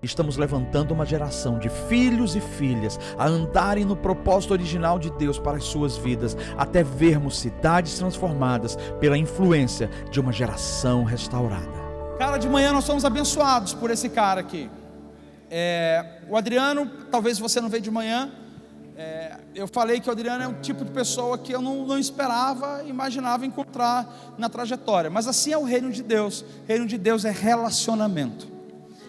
estamos levantando uma geração de filhos e filhas a andarem no propósito original de Deus para as suas vidas, até vermos cidades transformadas pela influência de uma geração restaurada. Cara, de manhã nós somos abençoados por esse cara aqui. O Adriano, talvez você não veio de manhã. Eu falei que o Adriano é um tipo de pessoa que eu não esperava, imaginava encontrar na trajetória. Mas assim é o reino de Deus. O reino de Deus é relacionamento.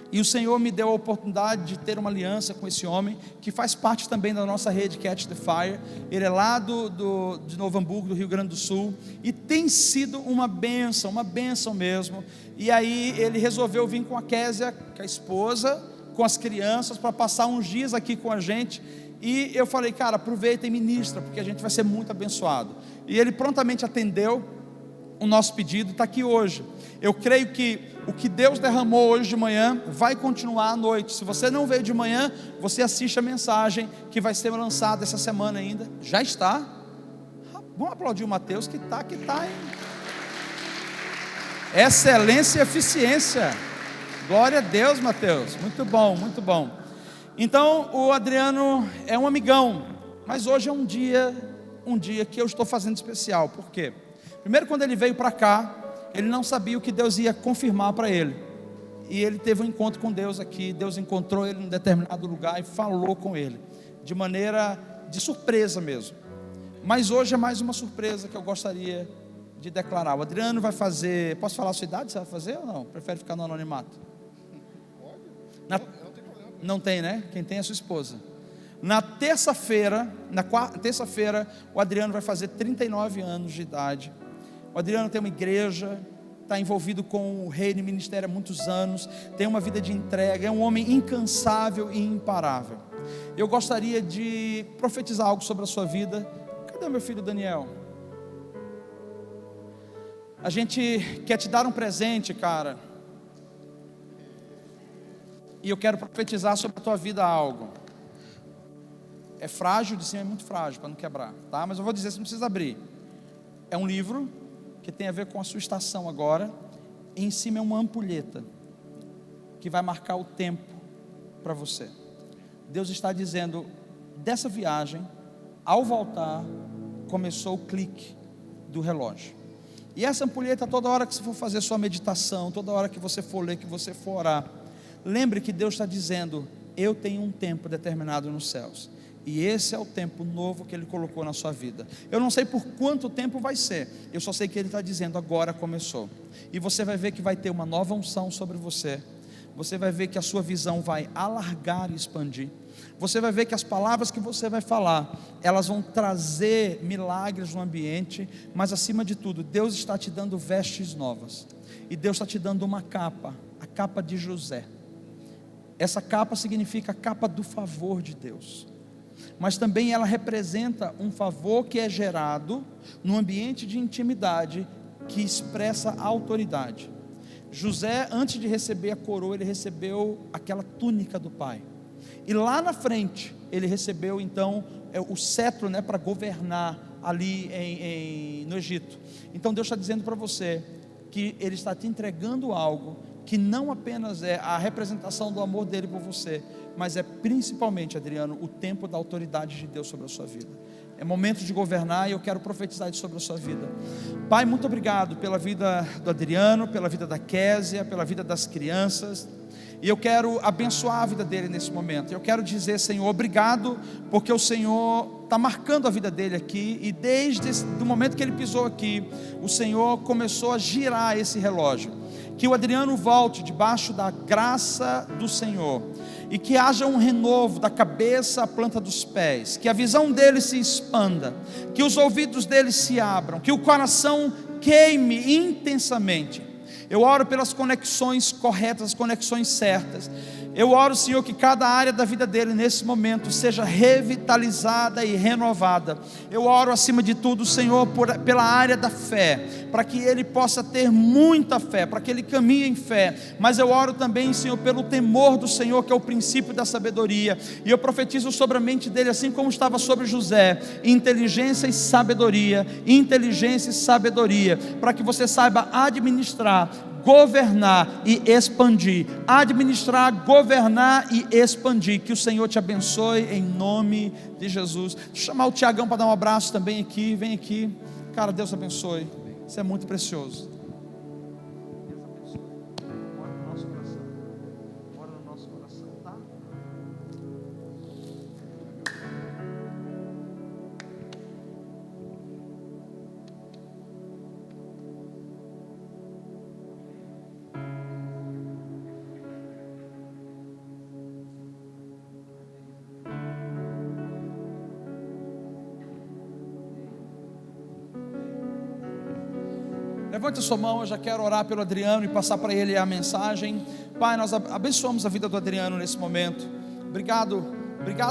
E o Senhor me deu a oportunidade de ter uma aliança com esse homem, que faz parte também da nossa rede Catch the Fire. Ele é lá de Novo Hamburgo, do Rio Grande do Sul, e tem sido uma bênção mesmo. E aí ele resolveu vir com a Késia, com a esposa, com as crianças, para passar uns dias aqui com a gente. E eu falei, cara, aproveita e ministra, porque a gente vai ser muito abençoado. E ele prontamente atendeu o nosso pedido, está aqui hoje. Eu creio que o que Deus derramou hoje de manhã vai continuar à noite. Se você não veio de manhã, você assiste a mensagem que vai ser lançada essa semana ainda. Já está. Vamos aplaudir o Mateus que está, hein? Excelência e eficiência. Glória a Deus, Mateus. Muito bom, muito bom. Então o Adriano é um amigão, mas hoje é um dia que eu estou fazendo especial. Por quê? Primeiro, quando ele veio para cá, ele não sabia o que Deus ia confirmar para ele, e ele teve um encontro com Deus aqui. Deus encontrou ele em determinado lugar e falou com ele, de maneira de surpresa mesmo. Mas hoje é mais uma surpresa que eu gostaria de declarar. O Adriano vai fazer, posso falar a sua idade? Você vai fazer ou não? Prefere ficar no anonimato? Não tem, né? Quem tem é a sua esposa. Na terça-feira, o Adriano vai fazer 39 anos de idade. O Adriano tem uma igreja, está envolvido com o reino e ministério há muitos anos, tem uma vida de entrega, é um homem incansável e imparável. Eu gostaria de profetizar algo sobre a sua vida. Cadê o meu filho Daniel? A gente quer te dar um presente, cara, e eu quero profetizar sobre a tua vida algo. É frágil, de cima é muito frágil, para não quebrar, tá? Mas eu vou dizer, você não precisa abrir. É um livro que tem a ver com a sua estação agora. E em cima é uma ampulheta que vai marcar o tempo para você. Deus está dizendo, dessa viagem, ao voltar, começou o clique do relógio. E essa ampulheta, toda hora que você for fazer sua meditação, toda hora que você for ler, que você for orar, lembre que Deus está dizendo, eu tenho um tempo determinado nos céus, e esse é o tempo novo que Ele colocou na sua vida. Eu não sei por quanto tempo vai ser, eu só sei que Ele está dizendo, agora começou. E você vai ver que vai ter uma nova unção sobre você. Você vai ver que a sua visão vai alargar e expandir. Você vai ver que as palavras que você vai falar, elas vão trazer milagres no ambiente. Mas acima de tudo, Deus está te dando vestes novas. E Deus está te dando uma capa, a capa de José. Essa capa significa a capa do favor de Deus, mas também ela representa um favor que é gerado num ambiente de intimidade, que expressa a autoridade. José, antes de receber a coroa, ele recebeu aquela túnica do pai, e lá na frente ele recebeu então o cetro, né, para governar ali no Egito. Então Deus está dizendo para você que Ele está te entregando algo que não apenas é a representação do amor dele por você, mas é principalmente, Adriano, o tempo da autoridade de Deus sobre a sua vida. É momento de governar, e eu quero profetizar isso sobre a sua vida. Pai, muito obrigado pela vida do Adriano, pela vida da Késia, pela vida das crianças, e eu quero abençoar a vida dele nesse momento. Eu quero dizer, Senhor, obrigado, porque o Senhor está marcando a vida dele aqui, e desde o momento que ele pisou aqui, o Senhor começou a girar esse relógio. Que o Adriano volte debaixo da graça do Senhor, e que haja um renovo da cabeça à planta dos pés, que a visão dele se expanda, que os ouvidos dele se abram, que o coração queime intensamente. Eu oro pelas conexões corretas, as conexões certas. Eu oro, Senhor, que cada área da vida dele nesse momento seja revitalizada e renovada. Eu oro acima de tudo, Senhor, pela área da fé, para que ele possa ter muita fé, para que ele caminhe em fé. Mas eu oro também, Senhor, pelo temor do Senhor, que é o princípio da sabedoria. E eu profetizo sobre a mente dele, assim como estava sobre José, inteligência e sabedoria, para que você saiba administrar, governar e expandir. Administrar, governar e expandir. Que o Senhor te abençoe em nome de Jesus. Deixa eu chamar o Tiagão para dar um abraço também aqui. Vem aqui. Cara, Deus abençoe. Isso é muito precioso. Deus abençoe. Mora no nosso coração. Mora no nosso coração, tá? Levante a sua mão, eu já quero orar pelo Adriano e passar para ele a mensagem. Pai, nós abençoamos a vida do Adriano nesse momento. Obrigado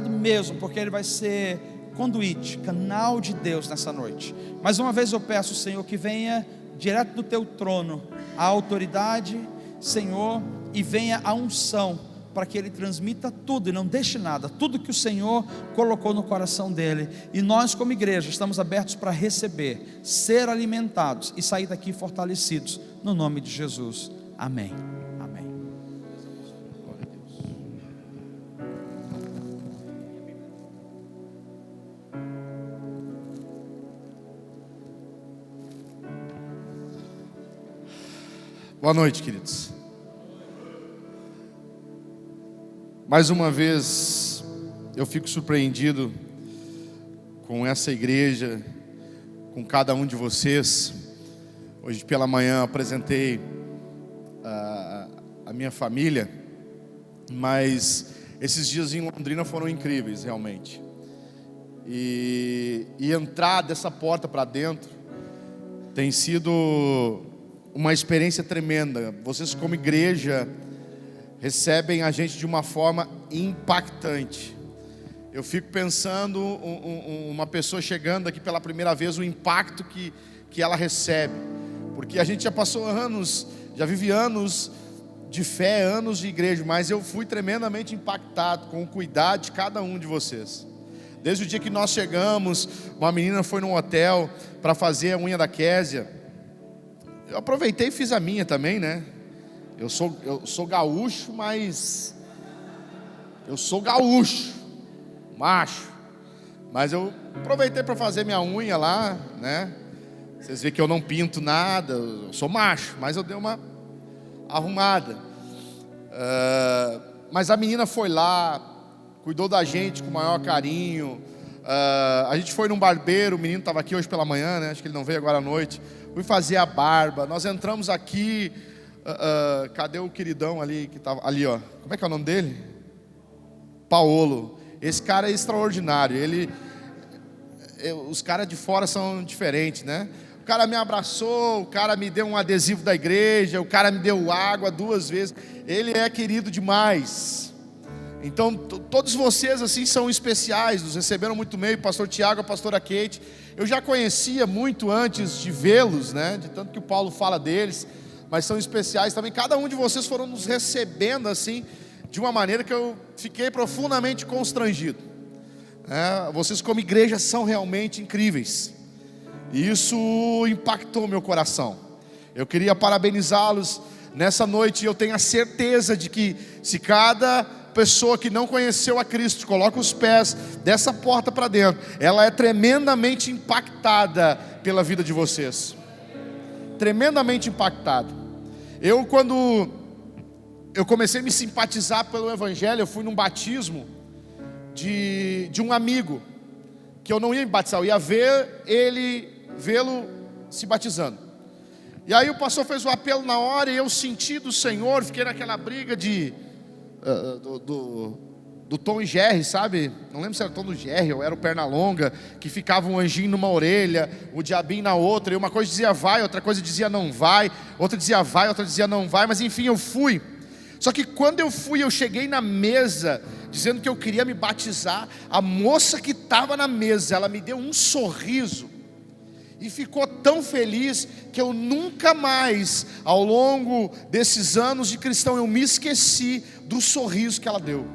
mesmo, porque ele vai ser conduíte, canal de Deus nessa noite. Mais uma vez eu peço, Senhor, que venha direto do teu trono a autoridade, Senhor, e venha a unção, para que ele transmita tudo e não deixe nada, tudo que o Senhor colocou no coração dele. E nós como igreja estamos abertos para receber, ser alimentados e sair daqui fortalecidos, no nome de Jesus, amém, amém. Glória a Deus. Boa noite, queridos. Mais uma vez, eu fico surpreendido com essa igreja, com cada um de vocês. Hoje pela manhã apresentei a minha família, mas esses dias em Londrina foram incríveis, realmente. E entrar dessa porta para dentro tem sido uma experiência tremenda. Vocês como igreja recebem a gente de uma forma impactante. Eu fico pensando uma pessoa chegando aqui pela primeira vez, o impacto que ela recebe, porque a gente já passou anos, já vive anos de fé, anos de igreja, mas eu fui tremendamente impactado com o cuidado de cada um de vocês. Desde o dia que nós chegamos, uma menina foi num hotel para fazer a unha da Késia. Eu aproveitei e fiz a minha também, né? Eu sou gaúcho, mas eu sou gaúcho, macho. Mas eu aproveitei para fazer minha unha lá, né? Vocês veem que eu não pinto nada, eu sou macho, mas eu dei uma arrumada. Mas a menina foi lá, cuidou da gente com o maior carinho. A gente foi num barbeiro, o menino estava aqui hoje pela manhã, né? Acho que ele não veio agora à noite. Fui fazer a barba, nós entramos aqui. Cadê o queridão ali que estava ali, ó? Como é que é o nome dele? Paolo. Esse cara é extraordinário. Os caras de fora são diferentes, né? O cara me abraçou, o cara me deu um adesivo da igreja, o cara me deu água 2 vezes. Ele é querido demais. Então todos vocês assim são especiais, nos receberam muito bem. O pastor Tiago, a pastora Kate, eu já conhecia muito antes de vê-los, né? De tanto que o Paulo fala deles. Mas são especiais também. Cada um de vocês foram nos recebendo assim, de uma maneira que eu fiquei profundamente constrangido. Vocês como igreja são realmente incríveis. E isso impactou meu coração. Eu queria parabenizá-los nessa noite. Eu tenho a certeza de que se cada pessoa que não conheceu a Cristo coloca os pés dessa porta para dentro, ela é tremendamente impactada pela vida de vocês. Tremendamente impactado. Quando eu comecei a me simpatizar pelo Evangelho, eu fui num batismo de um amigo, que eu não ia me batizar, eu ia vê-lo se batizando. E aí o pastor fez o apelo na hora, e eu senti do Senhor, fiquei naquela briga do Tom e Jerry, sabe? Não lembro se era o Tom do Jerry ou era o Pernalonga, que ficava um anjinho numa orelha, o diabinho na outra, e uma coisa dizia vai, outra coisa dizia não vai, outra dizia vai, outra dizia não vai, mas enfim, eu fui. Só que quando eu fui, eu cheguei na mesa, dizendo que eu queria me batizar. A moça que estava na mesa, ela me deu um sorriso, e ficou tão feliz, que eu nunca mais, ao longo desses anos de cristão, eu me esqueci do sorriso que ela deu.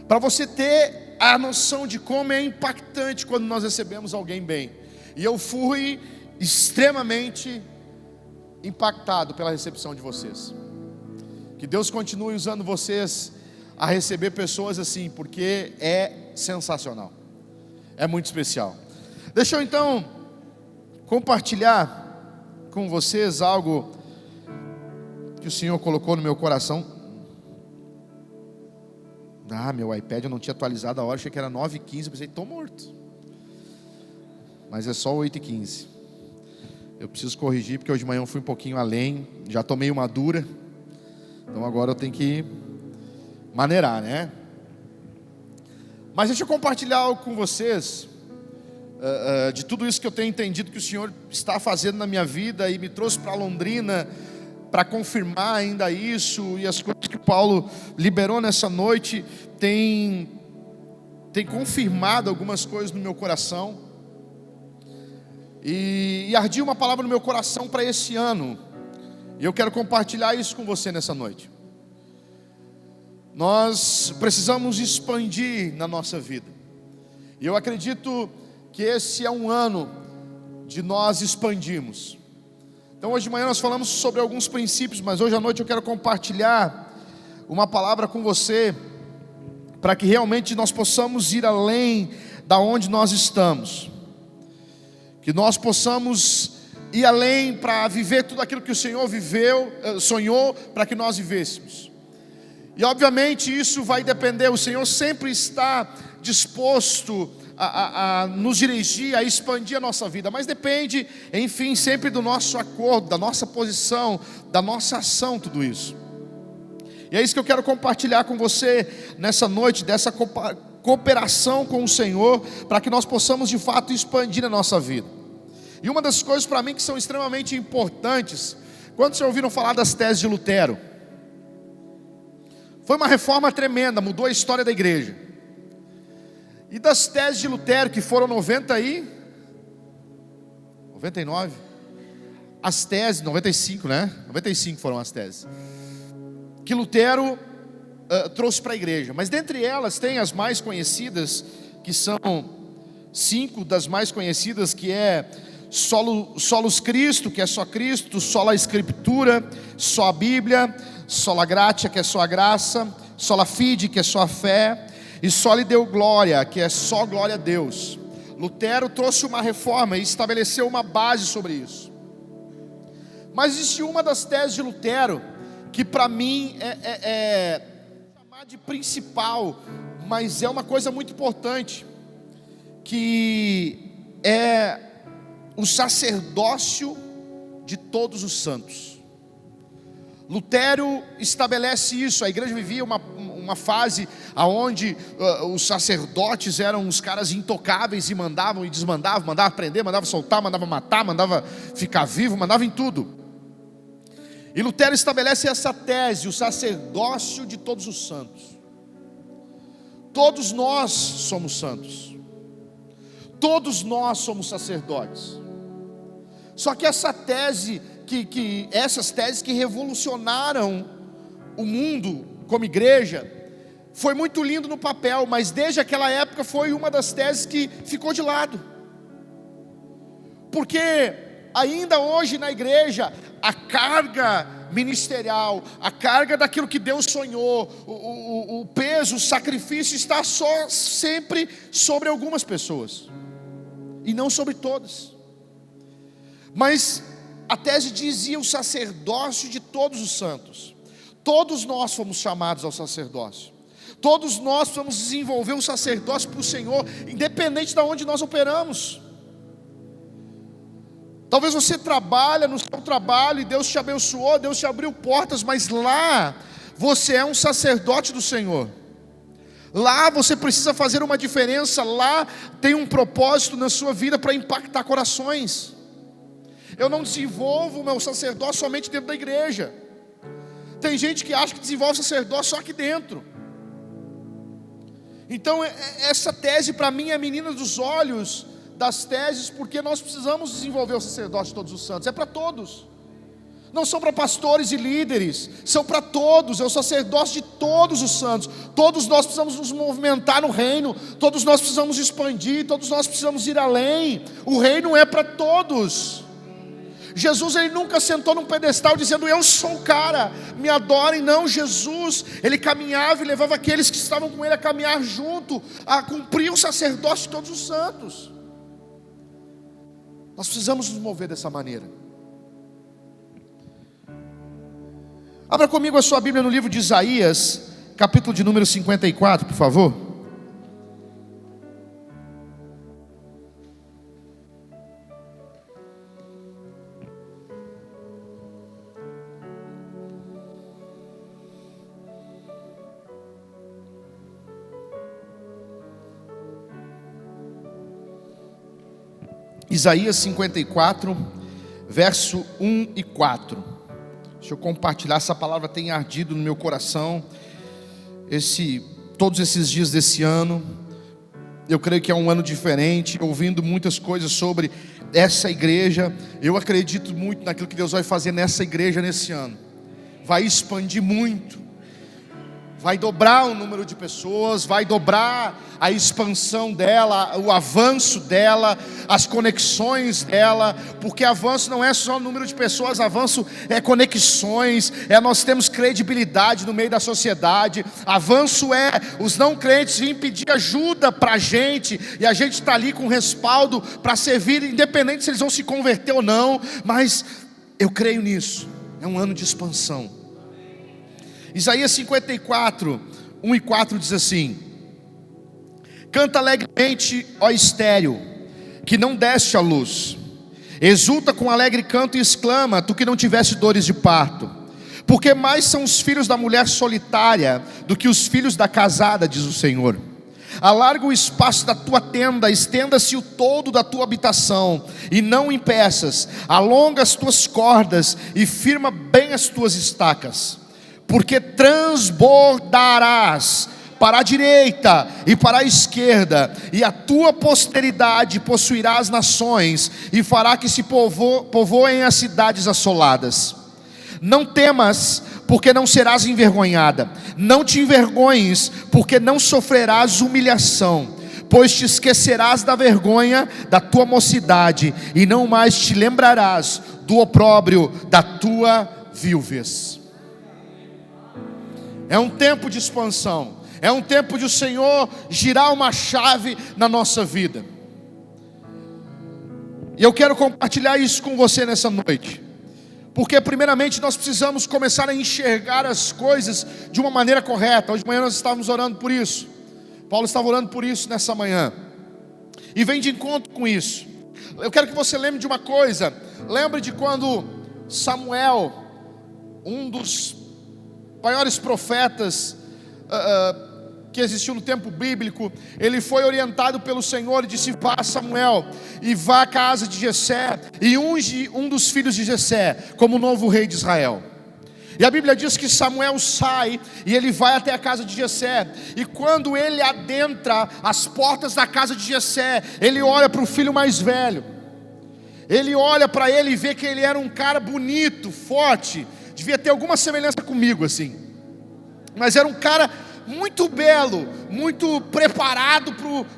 Para você ter a noção de como é impactante quando nós recebemos alguém bem. E eu fui extremamente impactado pela recepção de vocês. Que Deus continue usando vocês a receber pessoas assim, porque é sensacional, é muito especial. Deixa eu então compartilhar com vocês algo que o Senhor colocou no meu coração. Meu iPad eu não tinha atualizado a hora, achei que era 9h15, pensei, estou morto. Mas é só 8h15. Eu preciso corrigir, porque hoje de manhã eu fui um pouquinho além, já tomei uma dura, então agora eu tenho que maneirar, né? Mas deixa eu compartilhar algo com vocês, de tudo isso que eu tenho entendido que o Senhor está fazendo na minha vida, e me trouxe para Londrina, para confirmar ainda isso, e as coisas que Paulo liberou nessa noite, tem confirmado algumas coisas no meu coração, e ardia uma palavra no meu coração para esse ano, e eu quero compartilhar isso com você nessa noite. Nós precisamos expandir na nossa vida, e eu acredito que esse é um ano de nós expandirmos. Então hoje de manhã nós falamos sobre alguns princípios, mas hoje à noite eu quero compartilhar uma palavra com você, para que realmente nós possamos ir além da onde nós estamos, que nós possamos ir além para viver tudo aquilo que o Senhor sonhou para que nós vivêssemos. E obviamente isso vai depender, o Senhor sempre está disposto a nos dirigir, a expandir a nossa vida, mas depende, enfim, sempre do nosso acordo, da nossa posição, da nossa ação, tudo isso. E é isso que eu quero compartilhar com você nessa noite, dessa cooperação com o Senhor, para que nós possamos de fato expandir a nossa vida. E uma das coisas para mim que são extremamente importantes, quando vocês ouviram falar das teses de Lutero? Foi uma reforma tremenda, mudou a história da igreja. E das teses de Lutero, que foram 99, as teses, 95, né? 95 foram as teses que Lutero trouxe para a igreja. Mas dentre elas tem as mais conhecidas, que são 5 das mais conhecidas, que é Solus Christo, que é só Cristo, sola Escritura, só a Bíblia, sola Gratia, que é só a graça, sola Fide, que é só a fé, e soli Deo Glória, que é só glória a Deus. Lutero trouxe uma reforma e estabeleceu uma base sobre isso. Mas existe uma das teses de Lutero que para mim é chamada de principal, mas é uma coisa muito importante, que é o sacerdócio de todos os santos. Lutero estabelece isso. A igreja vivia uma fase onde os sacerdotes eram os caras intocáveis, e mandavam e desmandavam, mandava prender, mandava soltar, mandava matar, mandava ficar vivo, mandava em tudo. E Lutero estabelece essa tese, o sacerdócio de todos os santos. Todos nós somos santos, todos nós somos sacerdotes. Só que essa tese, essas teses que revolucionaram o mundo como igreja, foi muito lindo no papel, mas desde aquela época foi uma das teses que ficou de lado. Porque ainda hoje na igreja, a carga ministerial, a carga daquilo que Deus sonhou, o peso, o sacrifício está sempre sobre algumas pessoas, e não sobre todas. Mas a tese dizia o sacerdócio de todos os santos. Todos nós fomos chamados ao sacerdócio. Todos nós vamos desenvolver um sacerdócio para o Senhor, independente de onde nós operamos. Talvez você trabalha no seu trabalho e Deus te abençoou, Deus te abriu portas, mas lá você é um sacerdote do Senhor. Lá você precisa fazer uma diferença, lá tem um propósito na sua vida para impactar corações. Eu não desenvolvo o meu sacerdócio somente dentro da igreja. Tem gente que acha que desenvolve sacerdócio só aqui dentro. Então essa tese para mim é a menina dos olhos das teses, porque nós precisamos desenvolver o sacerdócio de todos os santos. É para todos, não são para pastores e líderes, são para todos, é o sacerdócio de todos os santos. Todos nós precisamos nos movimentar no reino, todos nós precisamos expandir, todos nós precisamos ir além. O reino é para todos. Jesus, ele nunca sentou num pedestal dizendo: eu sou o cara, me adorem. Não, Jesus, ele caminhava e levava aqueles que estavam com ele a caminhar junto, a cumprir o sacerdócio de todos os santos. Nós precisamos nos mover dessa maneira. Abra comigo a sua Bíblia no livro de Isaías, capítulo de número 54, por favor. Isaías 54, verso 1 e 4. Deixa eu compartilhar, essa palavra tem ardido no meu coração todos esses dias desse ano. Eu creio que é um ano diferente, ouvindo muitas coisas sobre essa igreja. Eu acredito muito naquilo que Deus vai fazer nessa igreja nesse ano. Vai expandir muito, vai dobrar o número de pessoas, vai dobrar a expansão dela, o avanço dela, as conexões dela, porque avanço não é só o número de pessoas, avanço é conexões, nós temos credibilidade no meio da sociedade. Avanço é os não crentes virem pedir ajuda para a gente, e a gente está ali com respaldo para servir, independente se eles vão se converter ou não. Mas eu creio nisso, é um ano de expansão. Isaías 54, 1 e 4 diz assim: canta alegremente, ó estéril, que não deste à luz, exulta com alegre canto e exclama, tu que não tiveste dores de parto, porque mais são os filhos da mulher solitária do que os filhos da casada, diz o Senhor. Alarga o espaço da tua tenda, estenda-se o todo da tua habitação, e não impeças, alonga as tuas cordas, e firma bem as tuas estacas, porque transbordarás para a direita e para a esquerda, e a tua posteridade possuirá as nações, e fará que se povoem as cidades assoladas. Não temas, porque não serás envergonhada, não te envergonhes, porque não sofrerás humilhação, pois te esquecerás da vergonha da tua mocidade, e não mais te lembrarás do opróbrio da tua viuvez. É um tempo de expansão, é um tempo de o Senhor girar uma chave na nossa vida. E eu quero compartilhar isso com você nessa noite, porque primeiramente nós precisamos começar a enxergar as coisas de uma maneira correta. Hoje de manhã nós estávamos orando por isso, Paulo estava orando por isso nessa manhã, e vem de encontro com isso. Eu quero que você lembre de uma coisa. Lembre de quando Samuel, um dos maiores profetas que existiu no tempo bíblico, ele foi orientado pelo Senhor e disse: vá, Samuel, e vá à casa de Jessé e unge um dos filhos de Jessé como novo rei de Israel. E a Bíblia diz que Samuel sai e ele vai até a casa de Jessé, e quando ele adentra as portas da casa de Jessé, ele olha para o filho mais velho, ele olha para ele e vê que ele era um cara bonito, forte, devia ter alguma semelhança comigo assim, mas era um cara muito belo, muito preparado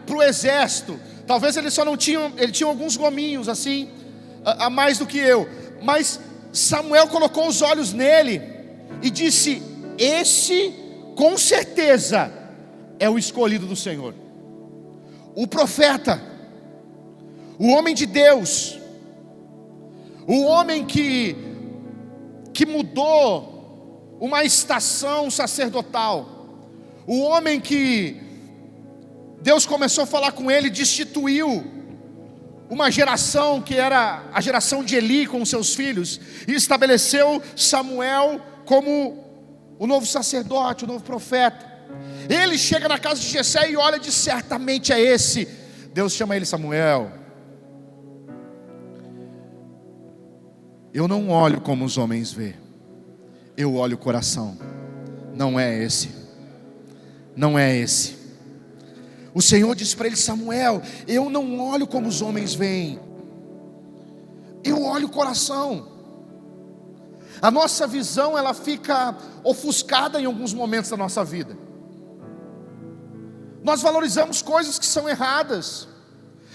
para o exército. Talvez ele só não tinha, ele tinha alguns gominhos assim, a mais do que eu. Mas Samuel colocou os olhos nele e disse: esse com certeza é o escolhido do Senhor, o profeta, o homem de Deus, o homem que mudou uma estação sacerdotal, o homem que Deus começou a falar com ele, destituiu uma geração que era a geração de Eli com os seus filhos, e estabeleceu Samuel como o novo sacerdote, o novo profeta. Ele chega na casa de Jessé e olha e diz: certamente é esse. Deus chama ele: Samuel, eu não olho como os homens vê, eu olho o coração. Não é esse, não é esse. O Senhor disse para ele: Samuel, eu não olho como os homens veem, eu olho o coração. A nossa visão, ela fica ofuscada em alguns momentos da nossa vida. Nós valorizamos coisas que são erradas,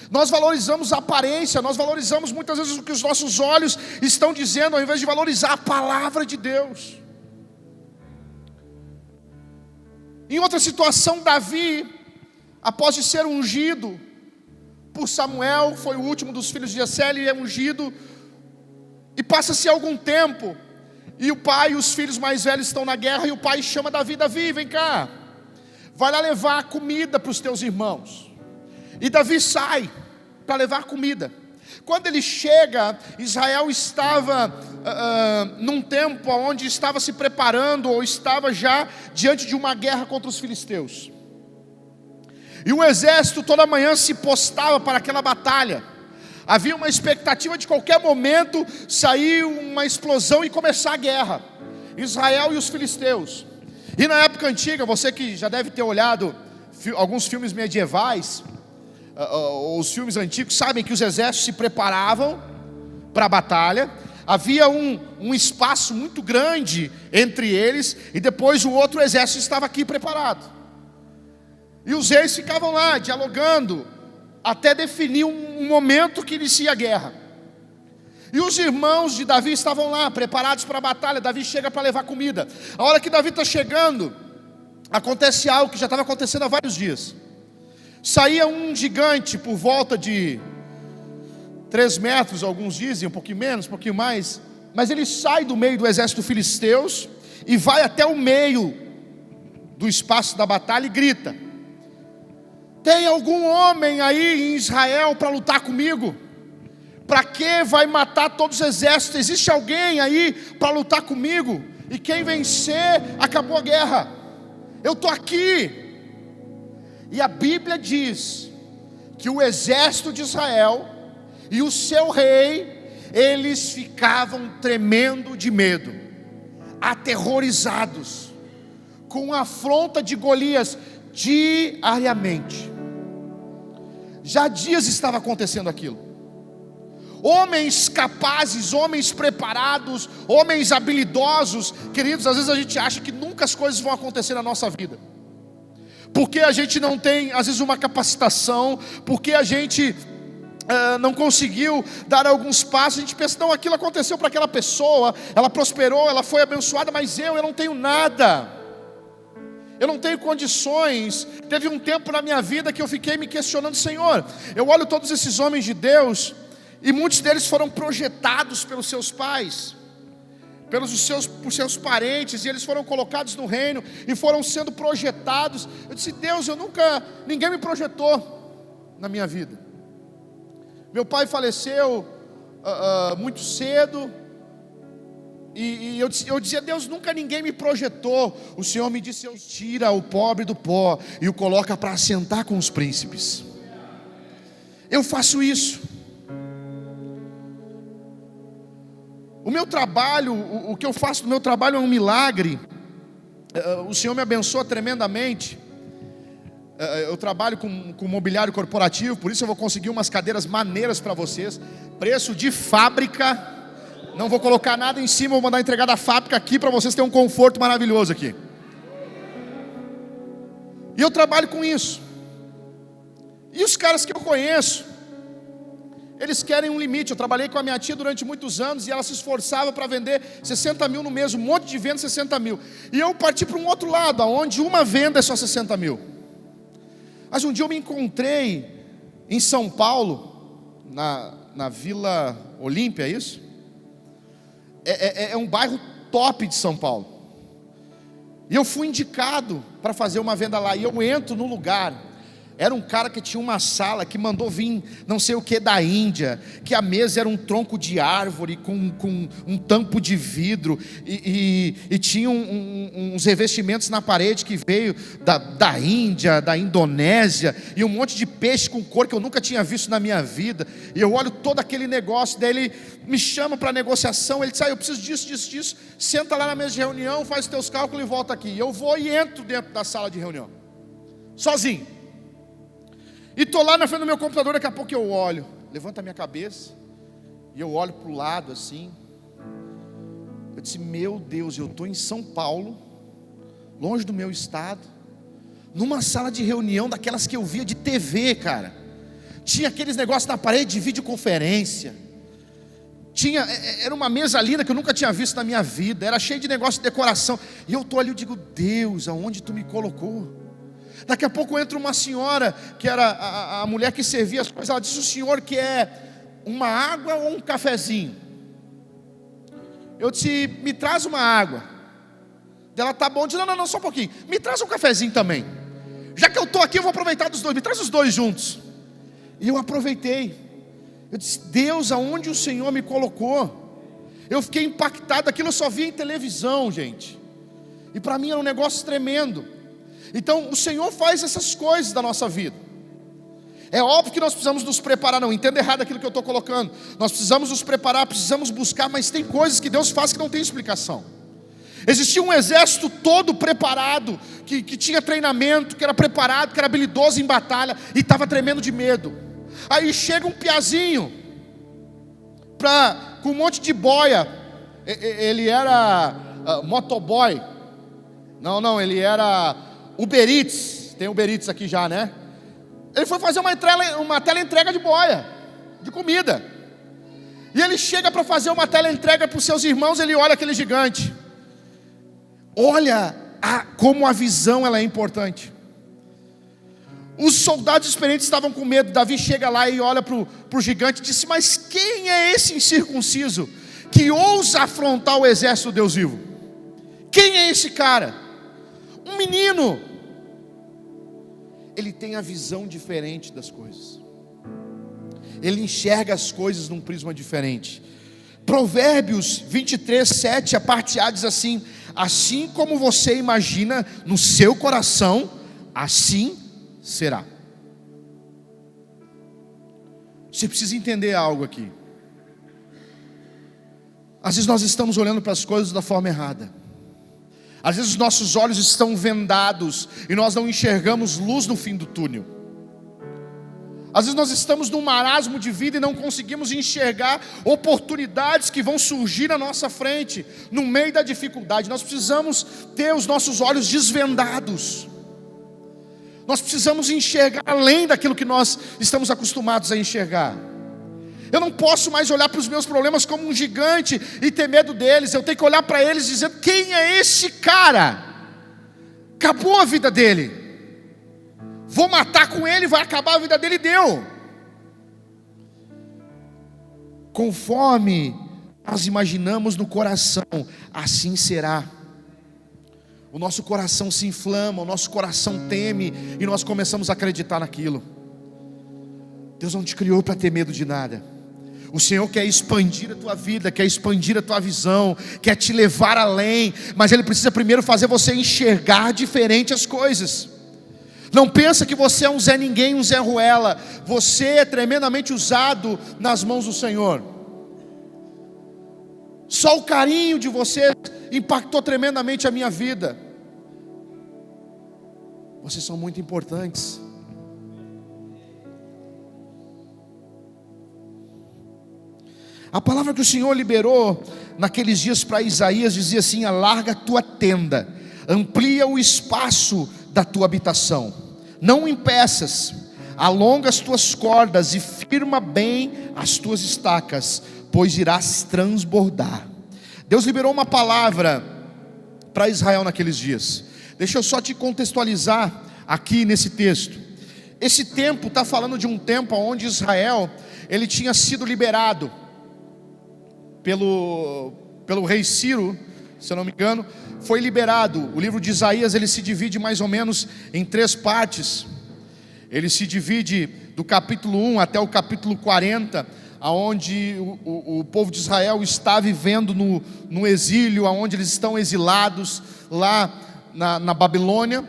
Nós valorizamos a aparência, nós valorizamos muitas vezes o que os nossos olhos estão dizendo, ao invés de valorizar a palavra de Deus. Em outra situação, Davi, após de ser ungido por Samuel, foi o último dos filhos de Jessé, ele é ungido, e passa-se algum tempo, e o pai e os filhos mais velhos estão na guerra, e o pai chama Davi: Davi, vem cá, vai lá levar comida para os teus irmãos. E Davi sai para levar comida. Quando ele chega, Israel estava num tempo onde estava se preparando, ou estava já diante de uma guerra contra os filisteus. E o exército toda manhã se postava para aquela batalha. Havia uma expectativa de qualquer momento sair uma explosão e começar a guerra. Israel e os filisteus. E na época antiga, você que já deve ter olhado alguns filmes medievais, os filmes antigos, sabem que os exércitos se preparavam para a batalha. Havia um espaço muito grande entre eles, e depois o outro exército estava aqui preparado. E os reis ficavam lá dialogando até definir um momento que inicia a guerra. E os irmãos de Davi estavam lá preparados para a batalha. Davi chega para levar comida. A hora que Davi está chegando, acontece algo que já estava acontecendo há vários dias. Saía um gigante por volta de 3 metros, alguns dizem, um pouquinho menos, um pouquinho mais, mas ele sai do meio do exército filisteus e vai até o meio do espaço da batalha e grita: tem algum homem aí em Israel para lutar comigo? Para que vai matar todos os exércitos? Existe alguém aí para lutar comigo? E quem vencer, acabou a guerra. Eu estou aqui. E a Bíblia diz que o exército de Israel e o seu rei, eles ficavam tremendo de medo, aterrorizados, com a afronta de Golias diariamente. Já há dias estava acontecendo aquilo. Homens capazes, homens preparados, homens habilidosos. Queridos, às vezes a gente acha que nunca as coisas vão acontecer na nossa vida, porque a gente não tem, às vezes, uma capacitação, porque a gente não conseguiu dar alguns passos. A gente pensa: não, aquilo aconteceu para aquela pessoa, ela prosperou, ela foi abençoada, mas eu não tenho nada, eu não tenho condições. Teve um tempo na minha vida que eu fiquei me questionando: Senhor, eu olho todos esses homens de Deus, e muitos deles foram projetados pelos seus pais, por seus parentes, e eles foram colocados no reino, e foram sendo projetados. Eu disse: Deus, ninguém me projetou na minha vida. Meu pai faleceu muito cedo, e eu dizia: Deus, nunca ninguém me projetou. O Senhor me disse: eu tira o pobre do pó e o coloca para assentar com os príncipes. Eu faço isso. O meu trabalho, o que eu faço no meu trabalho é um milagre. O Senhor me abençoa tremendamente. Eu trabalho com mobiliário corporativo, por isso eu vou conseguir umas cadeiras maneiras para vocês, preço de fábrica. Não vou colocar nada em cima, vou mandar entregar da fábrica aqui para vocês terem um conforto maravilhoso aqui. E eu trabalho com isso. E os caras que eu conheço, eles querem um limite. Eu trabalhei com a minha tia durante muitos anos, e ela se esforçava para vender 60 mil no mês, um monte de venda, 60 mil. E eu parti para um outro lado, onde uma venda é só 60 mil. Mas um dia eu me encontrei em São Paulo, na Vila Olímpia, é isso? É um bairro top de São Paulo. E eu fui indicado para fazer uma venda lá, e eu entro no lugar. Era um cara que tinha uma sala que mandou vir não sei o que da Índia, que a mesa era um tronco de árvore com um tampo de vidro, e tinha uns revestimentos na parede que veio da Índia, da Indonésia, e um monte de peixe com cor que eu nunca tinha visto na minha vida. E eu olho todo aquele negócio, daí ele me chama para negociação. Ele diz: eu preciso disso, senta lá na mesa de reunião, faz os teus cálculos e volta aqui. E eu vou e entro dentro da sala de reunião, sozinho. E estou lá na frente do meu computador. Daqui a pouco eu olho, levanto a minha cabeça, e eu olho para o lado assim. Eu disse: meu Deus, eu estou em São Paulo, longe do meu estado, numa sala de reunião daquelas que eu via de TV, cara. tinha aqueles negócios na parede de videoconferência, era uma mesa linda que eu nunca tinha visto na minha vida, era cheio de negócio de decoração, e eu estou ali, eu digo, Deus, aonde tu me colocou? Daqui a pouco entra uma senhora, que era a mulher que servia as coisas, ela disse, o senhor quer uma água ou um cafezinho? Eu disse, me traz uma água. Ela, tá bom, eu disse, não, só um pouquinho, me traz um cafezinho também. Já que eu estou aqui, eu vou aproveitar dos dois, me traz os dois juntos. E eu aproveitei. Eu disse, Deus, aonde o Senhor me colocou? Eu fiquei impactado, aquilo eu só via em televisão, gente. E para mim era um negócio tremendo. Então o Senhor faz essas coisas da nossa vida. É óbvio que nós precisamos nos preparar, não entenda errado aquilo que eu estou colocando. Nós precisamos nos preparar, precisamos buscar, mas tem coisas que Deus faz que não tem explicação. Existia um exército todo preparado, que tinha treinamento, que era preparado, que era habilidoso em batalha, e estava tremendo de medo. Aí chega um piazinho, com um monte de boia, ele era motoboy, não, ele era Uber Eats, tem Uber Eats aqui já, né? Ele foi fazer uma teleentrega de boia, de comida, e ele chega para fazer uma teleentrega para os seus irmãos, ele olha aquele gigante. Olha como a visão ela é importante. Os soldados experientes estavam com medo. Davi chega lá e olha para o gigante e disse, mas quem é esse incircunciso que ousa afrontar o exército do Deus vivo? Quem é esse cara? Um menino. Ele tem a visão diferente das coisas, ele enxerga as coisas num prisma diferente. Provérbios 23:7, a parte A diz assim, assim como você imagina no seu coração, assim será. Você precisa entender algo aqui. Às vezes nós estamos olhando para as coisas da forma errada. Às vezes os nossos olhos estão vendados e nós não enxergamos luz no fim do túnel. Às vezes nós estamos num marasmo de vida e não conseguimos enxergar oportunidades que vão surgir na nossa frente, no meio da dificuldade. Nós precisamos ter os nossos olhos desvendados. Nós precisamos enxergar além daquilo que nós estamos acostumados a enxergar. Eu não posso mais olhar para os meus problemas como um gigante e ter medo deles. Eu tenho que olhar para eles dizendo, quem é esse cara? Acabou a vida dele. Vou matar com ele, vai acabar a vida dele, e deu. Conforme nós imaginamos no coração, assim será. O nosso coração se inflama, o nosso coração teme, e nós começamos a acreditar naquilo. Deus não te criou para ter medo de nada. O Senhor quer expandir a tua vida, quer expandir a tua visão, quer te levar além, mas Ele precisa primeiro fazer você enxergar diferente as coisas. Não pensa que você é um Zé Ninguém, um Zé Ruela. Você é tremendamente usado nas mãos do Senhor. Só o carinho de você impactou tremendamente a minha vida. Vocês são muito importantes. A palavra que o Senhor liberou naqueles dias para Isaías dizia assim: alarga a tua tenda, amplia o espaço da tua habitação, não impeças, alonga as tuas cordas e firma bem as tuas estacas, pois irás transbordar. Deus liberou uma palavra para Israel naqueles dias. Deixa eu só te contextualizar aqui nesse texto. Esse tempo está falando de um tempo onde Israel, ele tinha sido liberado pelo rei Ciro, se eu não me engano, foi liberado. O livro de Isaías, ele se divide mais ou menos em 3 partes. Ele se divide do capítulo 1 até o capítulo 40, aonde o povo de Israel está vivendo no exílio, aonde eles estão exilados lá na Babilônia.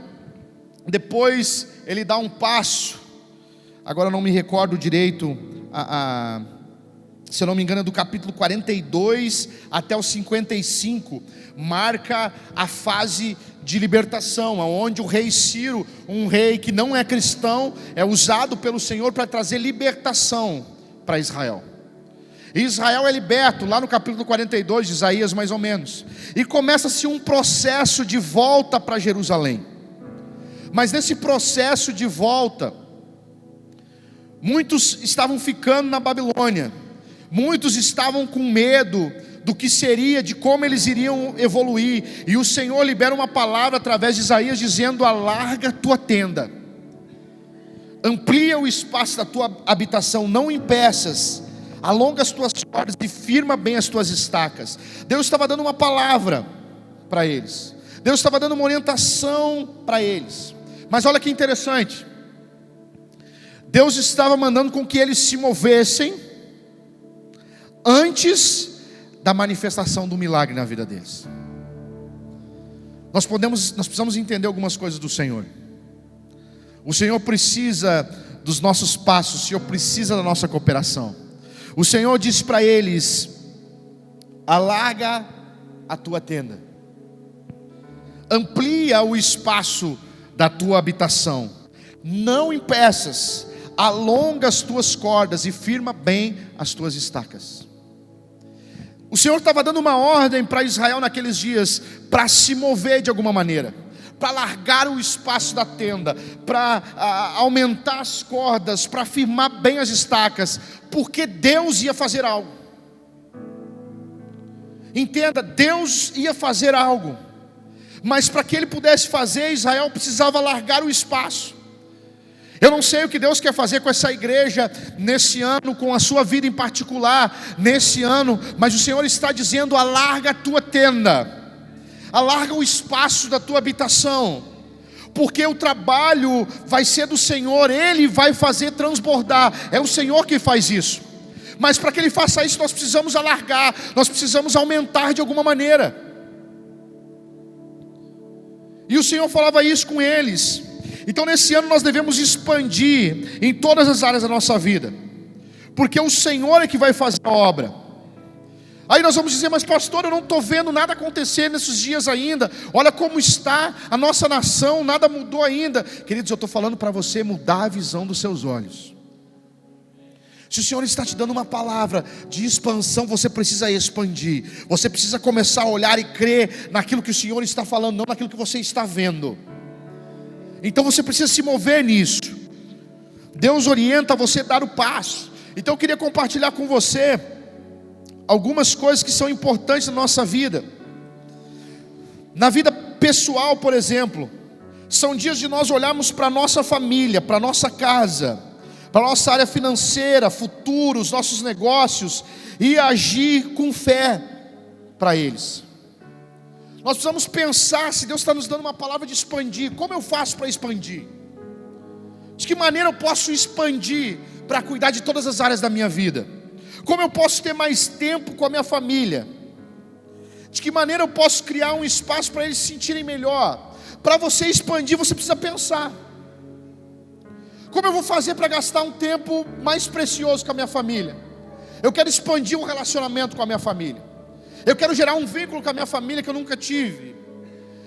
Depois ele dá um passo, agora não me recordo direito, se eu não me engano é do capítulo 42 até o 55, marca a fase de libertação, onde o rei Ciro, um rei que não é cristão, é usado pelo Senhor para trazer libertação para Israel. E Israel é liberto lá no capítulo 42 de Isaías, mais ou menos, e começa-se um processo de volta para Jerusalém. Mas nesse processo de volta, Muitos estavam ficando na Babilônia. Muitos estavam com medo do que seria, de como eles iriam evoluir. E o Senhor libera uma palavra através de Isaías dizendo: alarga a tua tenda, amplia o espaço da tua habitação, não impeças, alonga as tuas cordas e firma bem as tuas estacas. Deus estava dando uma palavra para eles. Deus estava dando uma orientação para eles. Mas olha que interessante, Deus estava mandando com que eles se movessem antes da manifestação do milagre na vida deles. Nós precisamos entender algumas coisas do Senhor. O Senhor precisa dos nossos passos, o Senhor precisa da nossa cooperação. O Senhor disse para eles: alarga a tua tenda, amplia o espaço da tua habitação, não impeças, alonga as tuas cordas e firma bem as tuas estacas. O Senhor estava dando uma ordem para Israel naqueles dias, para se mover de alguma maneira, para largar o espaço da tenda, para aumentar as cordas, para firmar bem as estacas, porque Deus ia fazer algo. Entenda, Deus ia fazer algo, mas para que Ele pudesse fazer, Israel precisava largar o espaço. Eu não sei o que Deus quer fazer com essa igreja nesse ano, com a sua vida em particular nesse ano, mas o Senhor está dizendo: alarga a tua tenda, alarga o espaço da tua habitação, porque o trabalho vai ser do Senhor, Ele vai fazer transbordar, é o Senhor que faz isso. Mas para que Ele faça isso, nós precisamos alargar, nós precisamos aumentar de alguma maneira. E o Senhor falava isso com eles. Então nesse ano nós devemos expandir em todas as áreas da nossa vida, porque o Senhor é que vai fazer a obra. Aí nós vamos dizer: mas pastor, eu não estou vendo nada acontecer nesses dias ainda, olha como está a nossa nação, nada mudou ainda. Queridos, eu estou falando para você mudar a visão dos seus olhos. Se o Senhor está te dando uma palavra de expansão, você precisa expandir, você precisa começar a olhar e crer naquilo que o Senhor está falando, não naquilo que você está vendo. Então você precisa se mover nisso. Deus orienta você a dar o passo. Então eu queria compartilhar com você algumas coisas que são importantes na nossa vida. Na vida pessoal, por exemplo, são dias de nós olharmos para a nossa família, para a nossa casa, para a nossa área financeira, futuro, os nossos negócios, e agir com fé para eles. Nós precisamos pensar, se Deus está nos dando uma palavra de expandir, como eu faço para expandir? De que maneira eu posso expandir para cuidar de todas as áreas da minha vida? Como eu posso ter mais tempo com a minha família? De que maneira eu posso criar um espaço para eles se sentirem melhor? Para você expandir, você precisa pensar: como eu vou fazer para gastar um tempo mais precioso com a minha família? Eu quero expandir um relacionamento com a minha família. Eu quero gerar um vínculo com a minha família que eu nunca tive.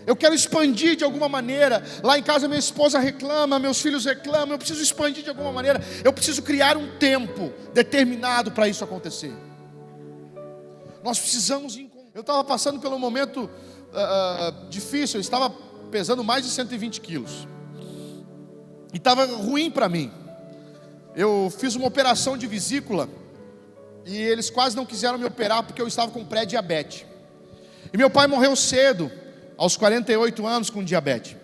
Eu quero expandir de alguma maneira. Lá em casa minha esposa reclama, meus filhos reclamam. Eu preciso expandir de alguma maneira. Eu preciso criar um tempo determinado para isso acontecer. Nós precisamos. Eu estava passando por um momento difícil. Eu estava pesando mais de 120 quilos. E estava ruim para mim. Eu fiz uma operação de vesícula e eles quase não quiseram me operar porque eu estava com pré-diabetes. E meu pai morreu cedo, aos 48 anos, com diabetes.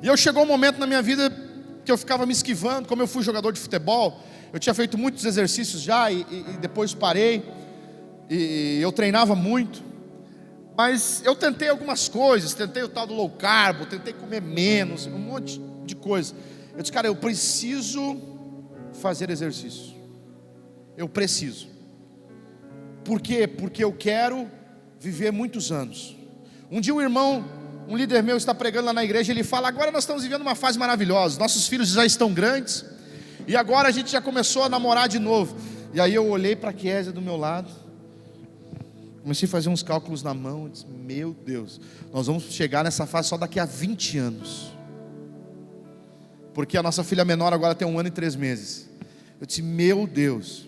E chegou um momento na minha vida que eu ficava me esquivando. Como eu fui jogador de futebol, eu tinha feito muitos exercícios já e depois parei. E eu treinava muito. Mas eu tentei algumas coisas, tentei o tal do low carb, tentei comer menos, um monte de coisa. Eu disse: cara, eu preciso fazer exercício. Eu preciso. Por quê? Porque eu quero viver muitos anos. Um dia um líder meu está pregando lá na igreja, ele fala: agora nós estamos vivendo uma fase maravilhosa, nossos filhos já estão grandes, e agora a gente já começou a namorar de novo. E aí eu olhei para a Kézia do meu lado, comecei a fazer uns cálculos na mão, e disse: meu Deus, nós vamos chegar nessa fase só daqui a 20 anos. Porque a nossa filha menor agora tem 1 ano e 3 meses. Eu disse: meu Deus,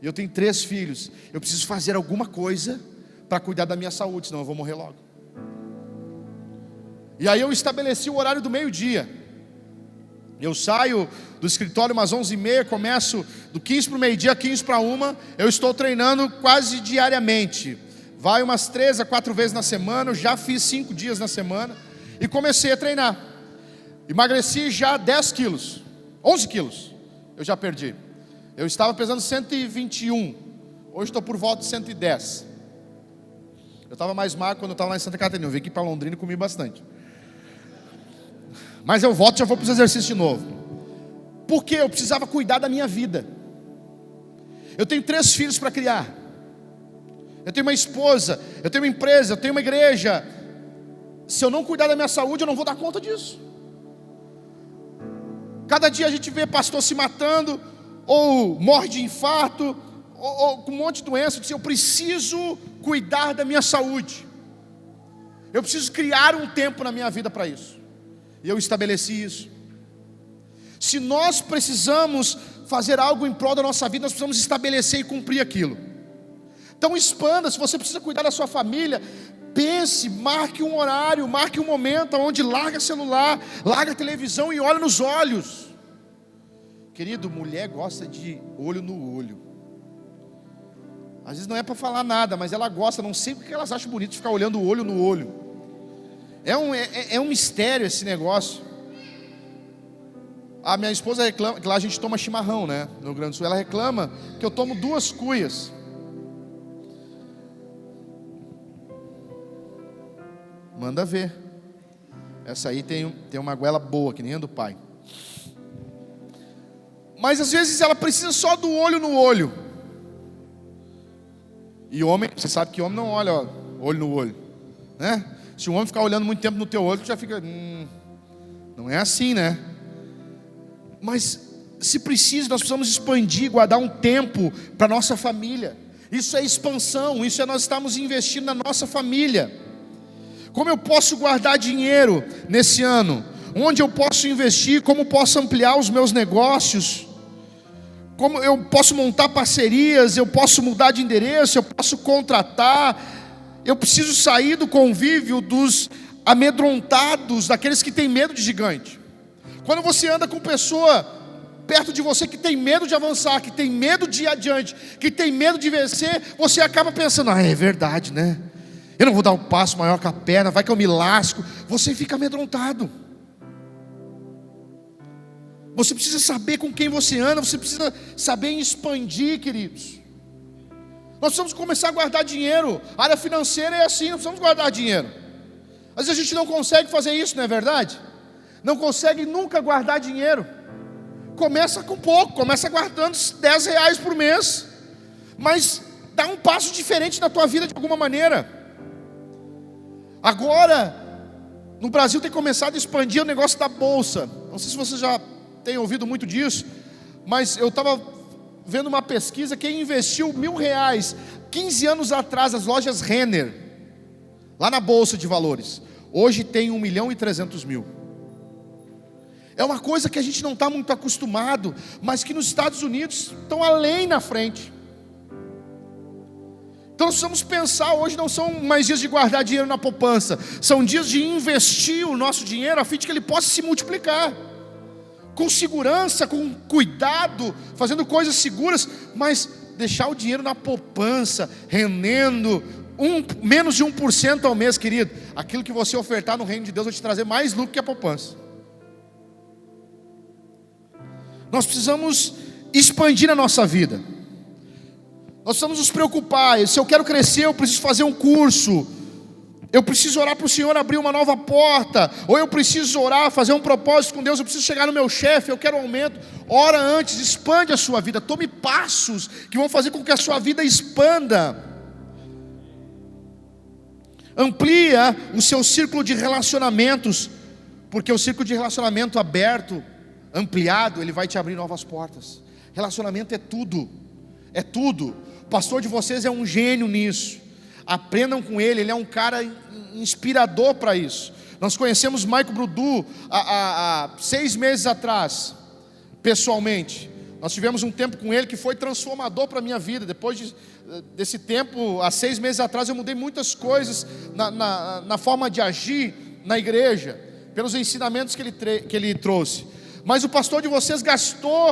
eu tenho 3 filhos, eu preciso fazer alguma coisa para cuidar da minha saúde, senão eu vou morrer logo. E aí eu estabeleci o horário do meio-dia. Eu saio do escritório umas 11h30, começo do 15 para o meio-dia, 15 para 1, eu estou treinando quase diariamente. Vai umas 3 a 4 vezes na semana, eu já fiz 5 dias na semana e comecei a treinar. Emagreci já 10 quilos, 11 quilos eu já perdi. Eu estava pesando 121, hoje estou por volta de 110. Eu estava mais magro quando eu estava lá em Santa Catarina, eu vim aqui para Londrina e comi bastante. Mas eu volto e já vou para os exercícios de novo. Porque eu precisava cuidar da minha vida. Eu tenho 3 filhos para criar. Eu tenho uma esposa, eu tenho uma empresa, eu tenho uma igreja. Se eu não cuidar da minha saúde, eu não vou dar conta disso. Cada dia a gente vê pastor se matando, ou morre de infarto, ou com um monte de doença. Eu preciso cuidar da minha saúde. Eu preciso criar um tempo na minha vida para isso. E eu estabeleci isso. Se nós precisamos fazer algo em prol da nossa vida, nós precisamos estabelecer e cumprir aquilo. Então expanda. Se você precisa cuidar da sua família, pense, marque um horário, marque um momento onde larga celular, larga a televisão e olha nos olhos. Querido, mulher gosta de olho no olho. Às vezes não é para falar nada, mas ela gosta. Não sei porque elas acham bonito ficar olhando o olho no olho. É um mistério esse negócio. A minha esposa reclama, que lá a gente toma chimarrão, né, no Rio Grande do Sul. Ela reclama que eu tomo 2 cuias. Manda ver. Essa aí tem uma goela boa, que nem a do pai. Mas às vezes ela precisa só do olho no olho. E homem, você sabe que homem não olha olho no olho, né? Se um homem ficar olhando muito tempo no teu olho, tu já fica, não é assim, né? Mas se precisa, nós precisamos expandir, guardar um tempo para nossa família. Isso é expansão, isso é nós estamos investindo na nossa família. Como eu posso guardar dinheiro nesse ano? Onde eu posso investir? Como posso ampliar os meus negócios? Como eu posso montar parcerias? Eu posso mudar de endereço? Eu posso contratar? Eu preciso sair do convívio dos amedrontados, daqueles que têm medo de gigante. Quando você anda com pessoa perto de você que tem medo de avançar, que tem medo de ir adiante, que tem medo de vencer, você acaba pensando, é verdade, né? Eu não vou dar um passo maior que a perna, vai que eu me lasco. Você fica amedrontado. Você precisa saber com quem você anda, você precisa saber expandir, queridos. Nós precisamos começar a guardar dinheiro. A área financeira é assim, nós precisamos guardar dinheiro. Às vezes a gente não consegue fazer isso, não é verdade? Não consegue nunca guardar dinheiro. Começa com pouco, começa guardando R$10 por mês. Mas dá um passo diferente na tua vida de alguma maneira. Agora, no Brasil tem começado a expandir o negócio da bolsa. Não sei se você já tem ouvido muito disso, mas eu estava vendo uma pesquisa, quem investiu R$1.000 15 anos atrás nas lojas Renner, lá na Bolsa de Valores, hoje tem 1.300.000. É uma coisa que a gente não está muito acostumado, mas que nos Estados Unidos estão além na frente. Então nós precisamos pensar, hoje não são mais dias de guardar dinheiro na poupança, são dias de investir o nosso dinheiro a fim de que ele possa se multiplicar. Com segurança, com cuidado, fazendo coisas seguras, mas deixar o dinheiro na poupança, rendendo menos de 1% ao mês, querido. Aquilo que você ofertar no reino de Deus vai te trazer mais lucro que a poupança. Nós precisamos expandir a nossa vida. Nós precisamos nos preocupar. Se eu quero crescer, eu preciso fazer um curso. Eu preciso orar para o Senhor abrir uma nova porta. Ou eu preciso orar, fazer um propósito com Deus. Eu preciso chegar no meu chefe, eu quero um aumento. Ora antes, expande a sua vida. Tome passos que vão fazer com que a sua vida expanda. Amplia o seu círculo de relacionamentos. Porque o círculo de relacionamento aberto, ampliado, ele vai te abrir novas portas. Relacionamento é tudo. É tudo. O pastor de vocês é um gênio nisso. Aprendam com ele, ele é um cara inspirador para isso. Nós conhecemos Michael Brudu há 6 meses atrás, pessoalmente. Nós tivemos um tempo com ele que foi transformador para a minha vida. Depois desse tempo, há 6 meses atrás, eu mudei muitas coisas na forma de agir na igreja, pelos ensinamentos que ele trouxe. mas o pastor de vocês gastou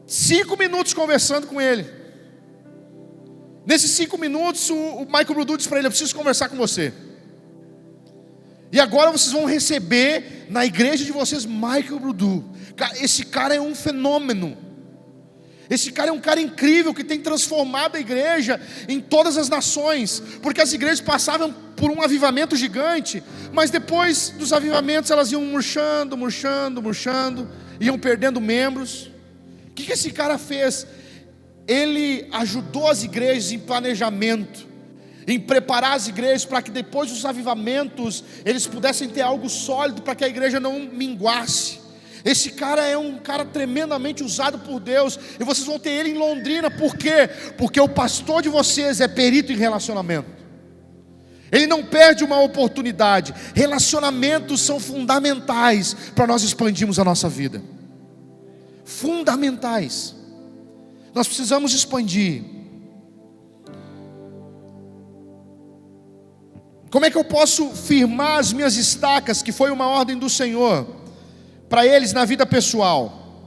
5 minutos conversando com ele. Nesses 5 minutos, o Michael Brudu disse para ele: eu preciso conversar com você. E agora vocês vão receber na igreja de vocês Michael Brudu. Esse cara é um fenômeno. Esse cara é um cara incrível que tem transformado a igreja em todas as nações, porque as igrejas passavam por um avivamento gigante, mas depois dos avivamentos elas iam murchando, iam perdendo membros. O que esse cara fez? Ele ajudou as igrejas em planejamento, em preparar as igrejas para que depois dos avivamentos eles pudessem ter algo sólido, para que a igreja não minguasse. Esse cara é um cara tremendamente usado por Deus, e vocês vão ter ele em Londrina. Por quê? Porque o pastor de vocês é perito em relacionamento. Ele não perde uma oportunidade. Relacionamentos são fundamentais para nós expandirmos a nossa vida. Fundamentais. Nós precisamos expandir. Como é que eu posso firmar as minhas estacas, que foi uma ordem do Senhor para eles na vida pessoal?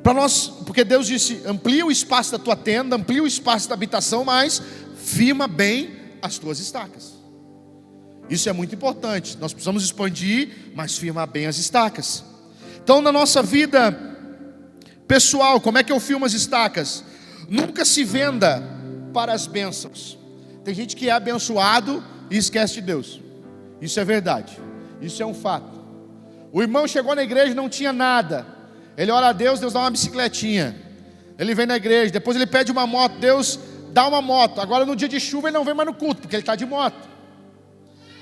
Para nós, porque Deus disse: amplia o espaço da tua tenda, amplia o espaço da habitação, mas firma bem as tuas estacas. Isso é muito importante. Nós precisamos expandir, mas firmar bem as estacas. Então, na nossa vida pessoal, como é que eu firmo as estacas? Nunca se venda para as bênçãos. Tem gente que é abençoado e esquece de Deus. Isso é verdade. Isso é um fato. O irmão chegou na igreja e não tinha nada. Ele ora a Deus, Deus dá uma bicicletinha. Ele vem na igreja, depois ele pede uma moto, Deus dá uma moto. Agora no dia de chuva ele não vem mais no culto, porque ele está de moto.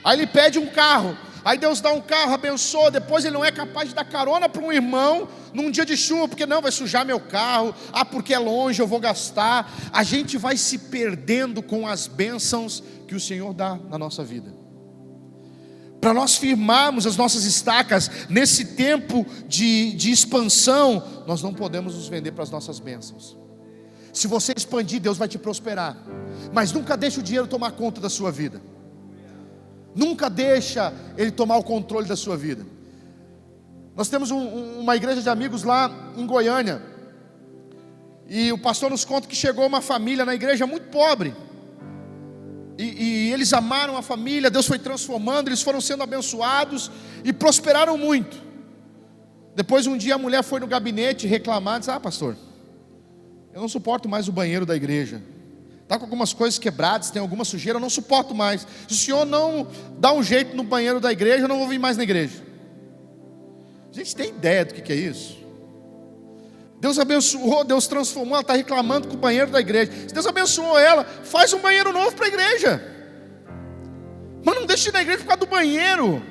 Aí ele pede um carro, aí Deus dá um carro, abençoa. Depois ele não é capaz de dar carona para um irmão num dia de chuva, porque não, vai sujar meu carro. Porque é longe, eu vou gastar. A gente vai se perdendo com as bênçãos que o Senhor dá na nossa vida. Para nós firmarmos as nossas estacas nesse tempo de expansão, nós não podemos nos vender para as nossas bênçãos. Se você expandir, Deus vai te prosperar, mas nunca deixe o dinheiro tomar conta da sua vida. Nunca deixa ele tomar o controle da sua vida. Nós temos uma igreja de amigos lá em Goiânia, e o pastor nos conta que chegou uma família na igreja muito pobre. E eles amaram a família, Deus foi transformando, eles foram sendo abençoados e prosperaram muito. Depois um dia a mulher foi no gabinete reclamar, disse: pastor, eu não suporto mais o banheiro da igreja. Está com algumas coisas quebradas, tem alguma sujeira, eu não suporto mais. Se o senhor não dá um jeito no banheiro da igreja, eu não vou vir mais na igreja. A gente tem ideia do que é isso? Deus abençoou, Deus transformou, ela está reclamando com o banheiro da igreja. Se Deus abençoou ela, faz um banheiro novo para a igreja. Mas não deixe na igreja por causa do banheiro.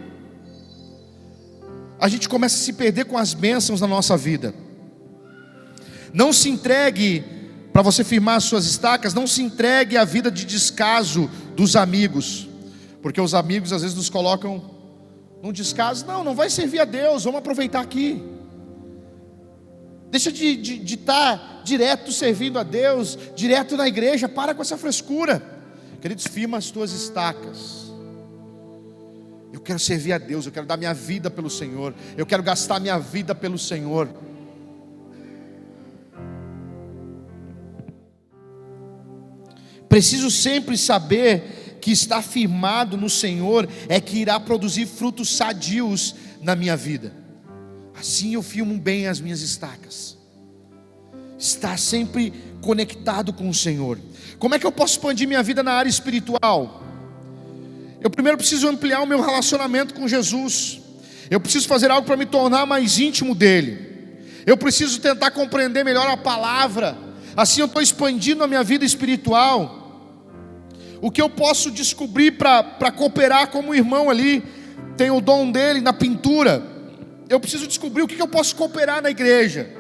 A gente começa a se perder com as bênçãos na nossa vida. Não se entregue, para você firmar as suas estacas, não se entregue à vida de descaso dos amigos. Porque os amigos às vezes nos colocam num descaso. Não vai servir a Deus, vamos aproveitar aqui. Deixa de estar direto servindo a Deus, direto na igreja. Para com essa frescura. Queridos, firma as tuas estacas. Eu quero servir a Deus, eu quero dar minha vida pelo Senhor, eu quero gastar minha vida pelo Senhor. Preciso sempre saber que estar firmado no Senhor é que irá produzir frutos sadios na minha vida. Assim eu firmo bem as minhas estacas. Estar sempre conectado com o Senhor. Como é que eu posso expandir minha vida na área espiritual? Eu primeiro preciso ampliar o meu relacionamento com Jesus. Eu preciso fazer algo para me tornar mais íntimo dele. Eu preciso tentar compreender melhor a palavra. Assim eu estou expandindo a minha vida espiritual. O que eu posso descobrir para cooperar como irmão ali? Tem o dom dele na pintura. Eu preciso descobrir o que eu posso cooperar na igreja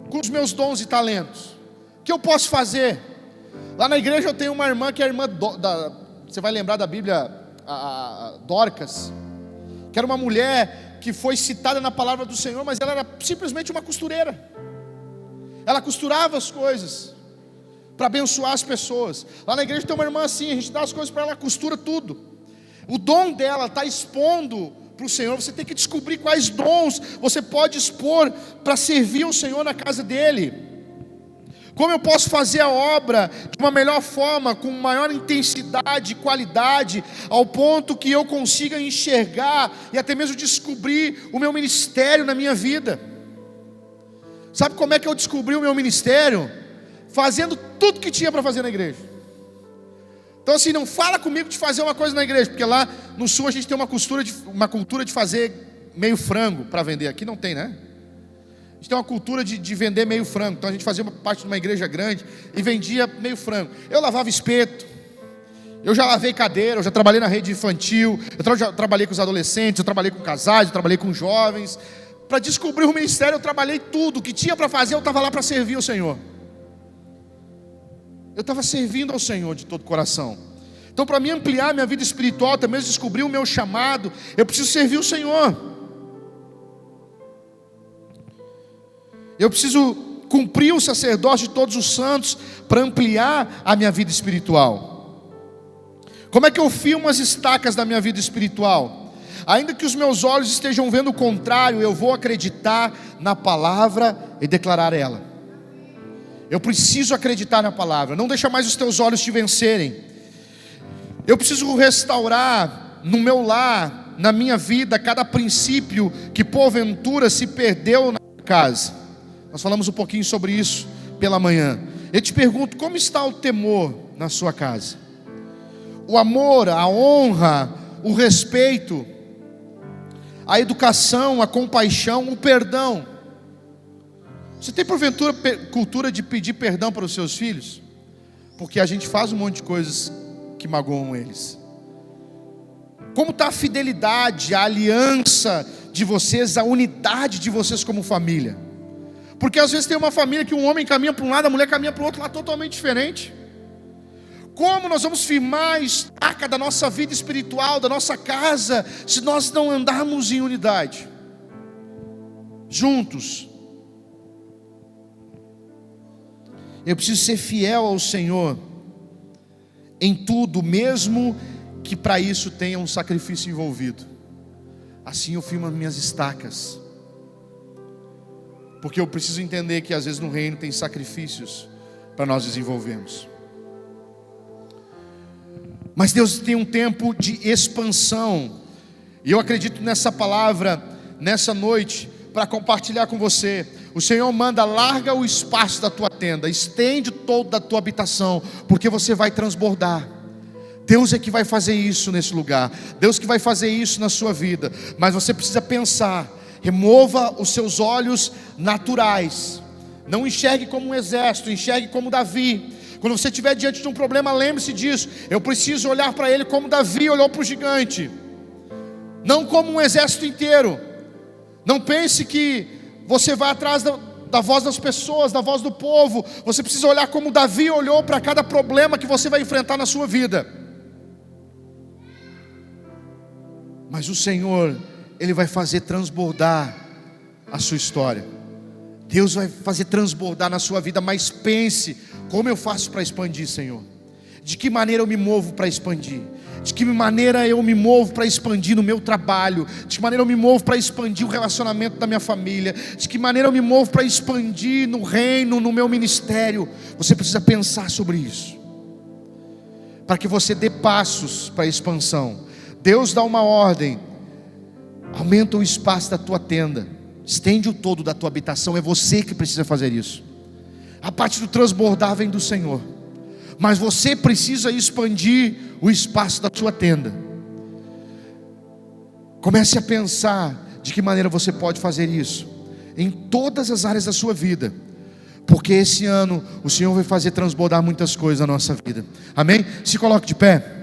com os meus dons e talentos. O que eu posso fazer? Lá na igreja eu tenho uma irmã que é a irmã você vai lembrar da Bíblia, a Dorcas, que era uma mulher que foi citada na palavra do Senhor, mas ela era simplesmente uma costureira. Ela costurava as coisas para abençoar as pessoas. Lá na igreja tem uma irmã assim, a gente dá as coisas para ela, costura tudo. O dom dela está expondo para o Senhor, você tem que descobrir quais dons você pode expor para servir o Senhor na casa dele. Como eu posso fazer a obra de uma melhor forma, com maior intensidade e qualidade, ao ponto que eu consiga enxergar e até mesmo descobrir o meu ministério na minha vida. Sabe como é que eu descobri o meu ministério? Fazendo tudo que tinha para fazer na igreja. Então assim, não fala comigo de fazer uma coisa na igreja, porque lá no sul a gente tem uma cultura de fazer meio frango para vender. Aqui não tem, né? A gente tem uma cultura de vender meio frango. Então a gente fazia parte de uma igreja grande e vendia meio frango. Eu lavava espeto, eu já lavei cadeira, eu já trabalhei na rede infantil, eu já trabalhei com os adolescentes, eu trabalhei com casais, eu trabalhei com jovens. Para descobrir o ministério eu trabalhei tudo. O que tinha para fazer eu estava lá para servir o Senhor. Eu estava servindo ao Senhor de todo o coração. Então, para mim ampliar minha vida espiritual, até mesmo descobrir o meu chamado, eu preciso servir o Senhor. Eu preciso cumprir o sacerdócio de todos os santos para ampliar a minha vida espiritual. Como é que eu filmo as estacas da minha vida espiritual? Ainda que os meus olhos estejam vendo o contrário, eu vou acreditar na palavra e declarar ela. Eu preciso acreditar na palavra. Não deixa mais os teus olhos te vencerem. Eu preciso restaurar no meu lar, na minha vida, cada princípio que porventura se perdeu na minha casa. Nós falamos um pouquinho sobre isso pela manhã. Eu te pergunto, como está o temor na sua casa? O amor, a honra, o respeito, a educação, a compaixão, o perdão. Você tem porventura cultura de pedir perdão para os seus filhos? Porque a gente faz um monte de coisas que magoam eles. Como está a fidelidade, a aliança de vocês, a unidade de vocês como família? Porque às vezes tem uma família que um homem caminha para um lado, a mulher caminha para o outro lado totalmente diferente. Como nós vamos firmar a estaca da nossa vida espiritual, da nossa casa, se nós não andarmos em unidade, juntos? Eu preciso ser fiel ao Senhor em tudo, mesmo que para isso tenha um sacrifício envolvido. Assim eu firmo as minhas estacas, porque eu preciso entender que às vezes no reino tem sacrifícios para nós desenvolvermos. Mas Deus tem um tempo de expansão, e eu acredito nessa palavra, nessa noite, para compartilhar com você. O Senhor manda: larga o espaço da tua tenda, estende toda a tua habitação, porque você vai transbordar. Deus é que vai fazer isso nesse lugar, Deus que vai fazer isso na sua vida. Mas você precisa pensar, remova os seus olhos naturais, não enxergue como um exército, enxergue como Davi. Quando você estiver diante de um problema, lembre-se disso: eu preciso olhar para ele como Davi olhou para o gigante, não como um exército inteiro. Não pense que você vai atrás da voz das pessoas, da voz do povo. Você precisa olhar como Davi olhou para cada problema que você vai enfrentar na sua vida. Mas o Senhor, Ele vai fazer transbordar a sua história. Deus vai fazer transbordar na sua vida. Mas pense: como eu faço para expandir, Senhor? De que maneira eu me movo para expandir? De que maneira eu me movo para expandir no meu trabalho? De que maneira eu me movo para expandir o relacionamento da minha família? De que maneira eu me movo para expandir no reino, no meu ministério? Você precisa pensar sobre isso, para que você dê passos para a expansão. Deus dá uma ordem: aumenta o espaço da tua tenda, estende o todo da tua habitação. É você que precisa fazer isso. A parte do transbordar vem do Senhor, mas você precisa expandir o espaço da sua tenda. Comece a pensar de que maneira você pode fazer isso em todas as áreas da sua vida, porque esse ano o Senhor vai fazer transbordar muitas coisas na nossa vida. Amém? Se coloque de pé.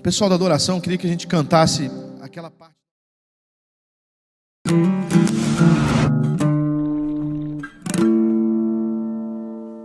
Pessoal da adoração, queria que a gente cantasse aquela parte.